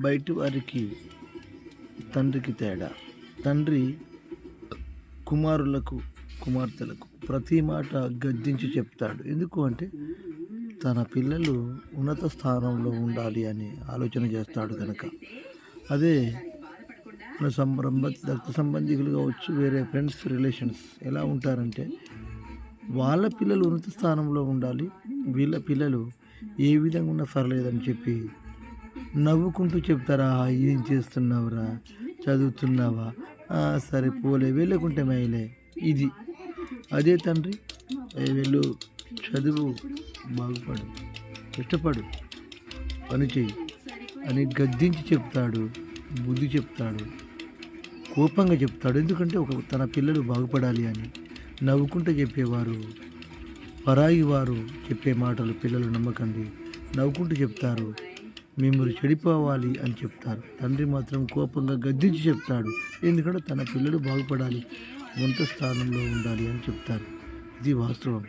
బయటి వారికి తండ్రికి తేడా. తండ్రి కుమారులకు కుమార్తెలకు ప్రతి మాట గద్దించి చెప్తాడు. ఎందుకు అంటే తన పిల్లలు ఉన్నత స్థానంలో ఉండాలి అని ఆలోచన చేస్తాడు కనుక. అదే మన రక్త సంబంధికులు కావచ్చు, వేరే ఫ్రెండ్స్ రిలేషన్స్ ఎలా ఉంటారంటే వాళ్ళ పిల్లలు ఉన్నత స్థానంలో ఉండాలి, వీళ్ళ పిల్లలు ఏ విధంగా ఉన్నా పర్లేదని చెప్పి నవ్వుకుంటూ చెప్తారా, ఏం చేస్తున్నావురా, చదువుతున్నావా, సరే పోలే, వెళ్ళకుంటే మేలే. ఇది అదే తండ్రి, వెళ్ళు, చదువు, బాగుపడు, ఇష్టపడు, పని చెయ్యి అని గద్దించి చెప్తాడు, బుద్ధి చెప్తాడు, కోపంగా చెప్తాడు. ఎందుకంటే తన పిల్లలు బాగుపడాలి అని. నవ్వుకుంటూ చెప్పేవారు, పరాయి వారు చెప్పే మాటలు పిల్లలు నమ్మకండి. నవ్వుకుంటూ చెప్తారు, మిమ్మల్ని చెడిపోవాలి అని చెప్తారు. తండ్రి మాత్రం కోపంగా గద్దించి చెప్తాడు. ఎందుకంటే తన పిల్లలు బాగుపడాలి, ఉన్నత స్థానంలో ఉండాలి అని చెప్తారు. ఇది వాస్తవం.